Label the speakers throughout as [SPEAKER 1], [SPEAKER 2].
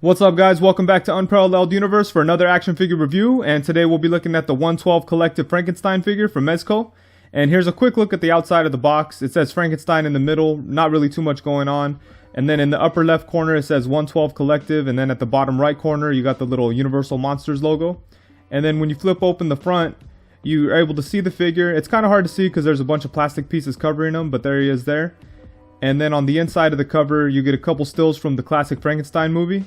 [SPEAKER 1] What's up, guys? Welcome back to Unparalleled Universe for another action figure review, and today we'll be looking at the 112 Collective Frankenstein figure from Mezco. And here's a quick look at the outside of the box. It says Frankenstein in the middle, not really too much going on. And then in the upper left corner it says 112 Collective, and then at the bottom right corner you got the little Universal Monsters logo. And then when you flip open the front, you are able to see the figure. It's kind of hard to see because there's a bunch of plastic pieces covering him, but there he is there. And then on the inside of the cover you get a couple stills from the classic Frankenstein movie.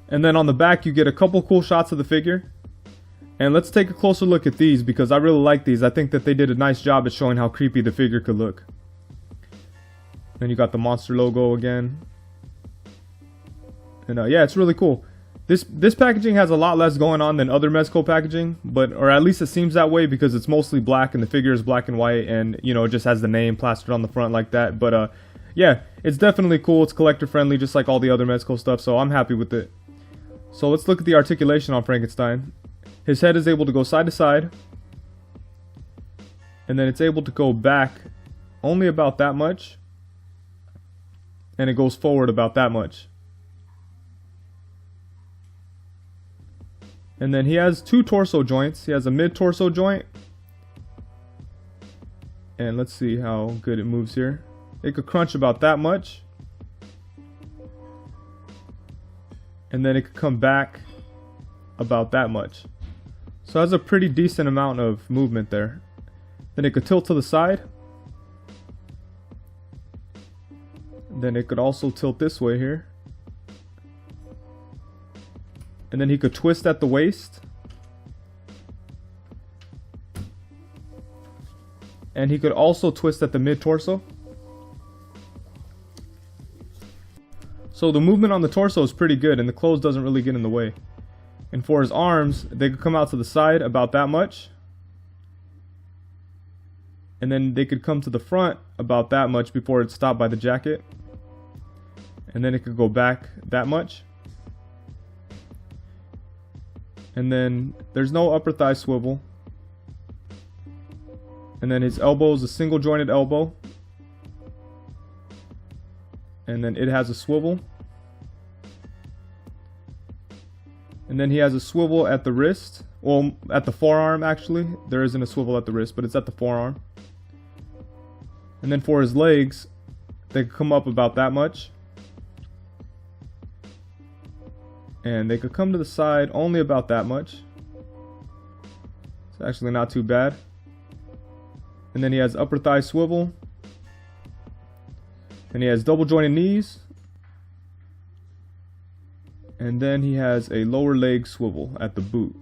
[SPEAKER 1] And then on the back you get a couple cool shots of the figure. And let's take a closer look at these because I really like these. I think that they did a nice job at showing how creepy the figure could look. Then you got the monster logo again. And yeah, it's really cool. This packaging has a lot less going on than other Mezco packaging, or at least it seems that way because it's mostly black and the figure is black and white, and you know, it just has the name plastered on the front like that. But yeah, it's definitely cool. It's collector friendly just like all the other Mezco stuff, so I'm happy with it. So let's look at the articulation on Frankenstein. His head is able to go side to side, and then it's able to go back only about that much, and it goes forward about that much. And then he has two torso joints. He has a mid-torso joint, and let's see how good it moves here. It could crunch about that much, and then it could come back about that much. So it has a pretty decent amount of movement there. Then it could tilt to the side. Then it could also tilt this way here. And then he could twist at the waist. And he could also twist at the mid-torso. So the movement on the torso is pretty good, and the clothes doesn't really get in the way. And for his arms, they could come out to the side about that much. And then they could come to the front about that much before it's stopped by the jacket. And then it could go back that much. And then there's no upper thigh swivel. And then his elbow is a single jointed elbow. And then it has a swivel. And then he has a swivel at the wrist. Well, at the forearm actually. There isn't a swivel at the wrist, but it's at the forearm. And then for his legs, they come up about that much. And they could come to the side only about that much. It's actually not too bad. And then he has upper thigh swivel. And he has double jointed knees. And then he has a lower leg swivel at the boot.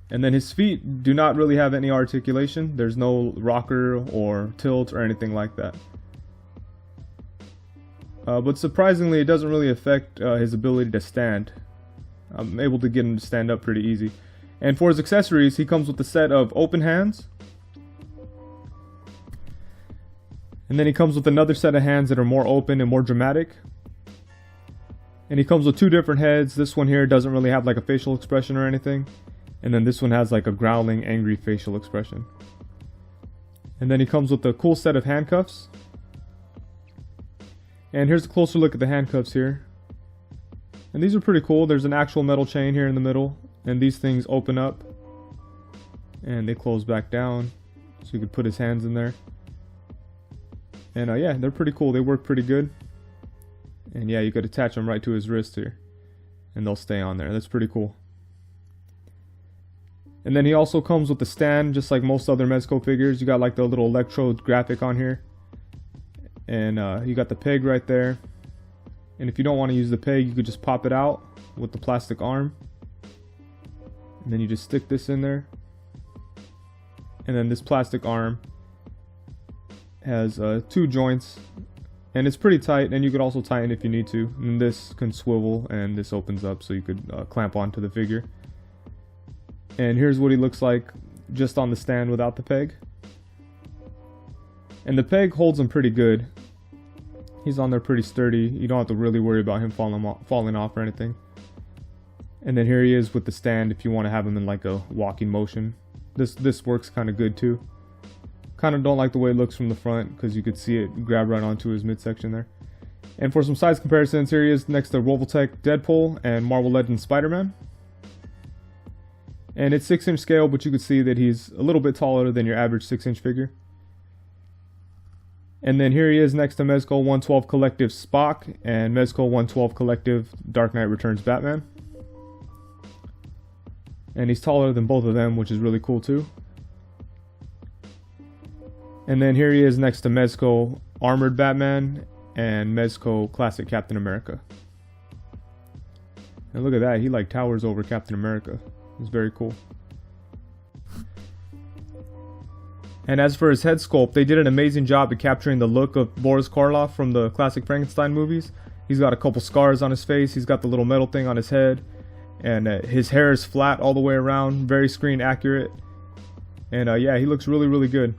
[SPEAKER 1] And then his feet do not really have any articulation. There's no rocker or tilt or anything like that. But surprisingly, it doesn't really affect his ability to stand. I'm able to get him to stand up pretty easy. And for his accessories, he comes with a set of open hands. And then he comes with another set of hands that are more open and more dramatic. And he comes with two different heads. This one here doesn't really have like a facial expression or anything. And then this one has like a growling, angry facial expression. And then he comes with a cool set of handcuffs. And here's a closer look at the handcuffs here. And these are pretty cool. There's an actual metal chain here in the middle. And these things open up. And they close back down. So you could put his hands in there. And yeah, they're pretty cool. They work pretty good. And yeah, you could attach them right to his wrist here. And they'll stay on there. That's pretty cool. And then he also comes with the stand, just like most other Mezco figures. You got like the little electrode graphic on here. And you got the peg right there. And if you don't want to use the peg, you could just pop it out with the plastic arm. And then you just stick this in there. And then this plastic arm has two joints. And it's pretty tight, and you could also tighten if you need to. And this can swivel, and this opens up so you could clamp onto the figure. And here's what he looks like just on the stand without the peg. And the peg holds him pretty good. He's on there pretty sturdy. You don't have to really worry about him falling off or anything. And then here he is with the stand if you want to have him in like a walking motion. This works kind of good too. Kind of don't like the way it looks from the front because you could see it grab right onto his midsection there. And for some size comparisons, here he is next to Robotech Deadpool and Marvel Legends Spider-Man. And it's 6-inch scale, but you can see that he's a little bit taller than your average 6-inch figure. And then here he is next to Mezco 112 Collective Spock and Mezco 112 Collective Dark Knight Returns Batman. And he's taller than both of them, which is really cool too. And then here he is next to Mezco Armored Batman and Mezco Classic Captain America. And look at that, he like towers over Captain America. It's very cool. And as for his head sculpt, they did an amazing job at capturing the look of Boris Karloff from the classic Frankenstein movies. He's got a couple scars on his face, he's got the little metal thing on his head, and his hair is flat all the way around, very screen accurate. And yeah, he looks really, really good.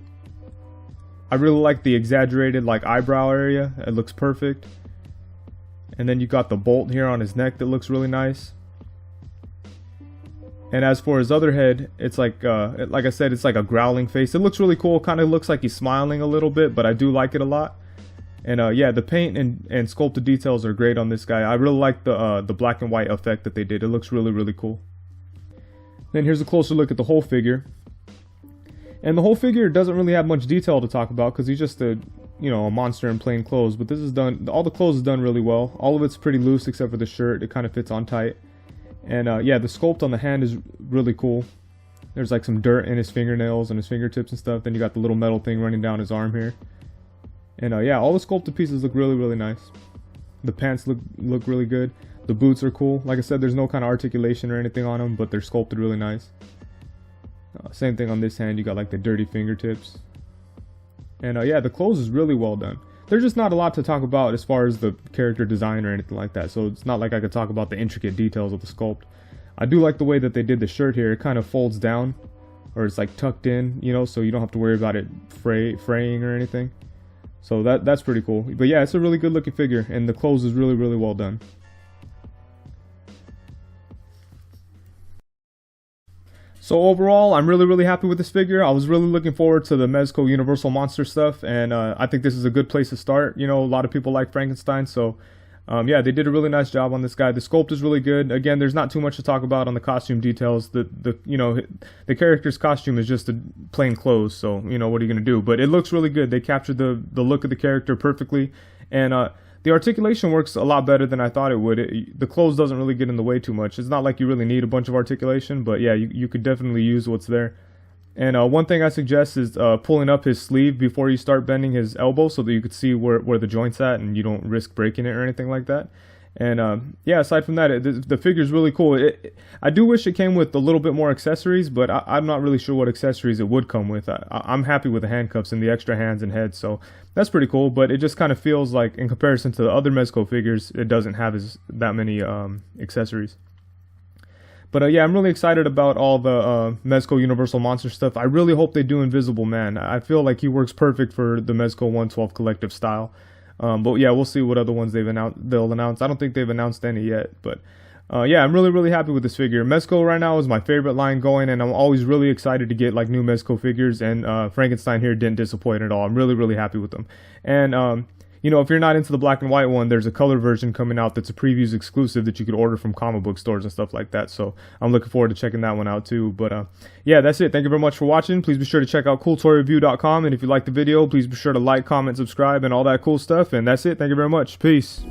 [SPEAKER 1] I really like the exaggerated like eyebrow area, it looks perfect. And then you got the bolt here on his neck that looks really nice. And as for his other head, it's like I said, it's like a growling face. It looks really cool, kind of looks like he's smiling a little bit, but I do like it a lot. And yeah, the paint and sculpted details are great on this guy. I really like the black and white effect that they did. It looks really, really cool. Then here's a closer look at the whole figure. And the whole figure doesn't really have much detail to talk about because he's just a monster in plain clothes. But this is done, all the clothes is done really well. All of it's pretty loose except for the shirt. It kind of fits on tight. And yeah, the sculpt on the hand is really cool. There's like some dirt in his fingernails and his fingertips and stuff. Then you got the little metal thing running down his arm here. And yeah, all the sculpted pieces look really, really nice. The pants look really good. The boots are cool. Like I said, there's no kind of articulation or anything on them, but they're sculpted really nice. Same thing on this hand. You got like the dirty fingertips. And yeah, the clothes is really well done. There's just not a lot to talk about as far as the character design or anything like that, so it's not like I could talk about the intricate details of the sculpt. I do like the way that they did the shirt here. It kind of folds down, or it's like tucked in, so you don't have to worry about it fraying or anything. So that's pretty cool. But yeah, it's a really good looking figure, and the clothes is really, really well done. So overall, I'm really, really happy with this figure. I was really looking forward to the Mezco Universal Monster stuff, and I think this is a good place to start. A lot of people like Frankenstein, so yeah, they did a really nice job on this guy. The sculpt is really good. Again, there's not too much to talk about on the costume details. The character's costume is just a plain clothes, so what are you gonna do? But it looks really good. They captured the look of the character perfectly, and the articulation works a lot better than I thought it would. The clothes doesn't really get in the way too much. It's not like you really need a bunch of articulation, but yeah, you could definitely use what's there. And one thing I suggest is pulling up his sleeve before you start bending his elbow so that you could see where the joint's at and you don't risk breaking it or anything like that. And yeah, aside from that, the figure's really cool. I do wish it came with a little bit more accessories, but I'm not really sure what accessories it would come with. I'm happy with the handcuffs and the extra hands and head, so that's pretty cool. But it just kind of feels like, in comparison to the other Mezco figures, it doesn't have that many accessories. But yeah, I'm really excited about all the Mezco Universal Monster stuff. I really hope they do Invisible Man. I feel like he works perfect for the Mezco 112 Collective style. But yeah, we'll see what other ones they'll announce. I don't think they've announced any yet, but yeah, I'm really, really happy with this figure. Mezco right now is my favorite line going, and I'm always really excited to get like new Mezco figures, and Frankenstein here didn't disappoint at all. I'm really, really happy with them. And if you're not into the black and white one, there's a color version coming out that's a previews exclusive that you could order from comic book stores and stuff like that. So I'm looking forward to checking that one out too. But yeah, that's it. Thank you very much for watching. Please be sure to check out CoolToyReview.com. And if you liked the video, please be sure to like, comment, subscribe, and all that cool stuff. And that's it. Thank you very much. Peace.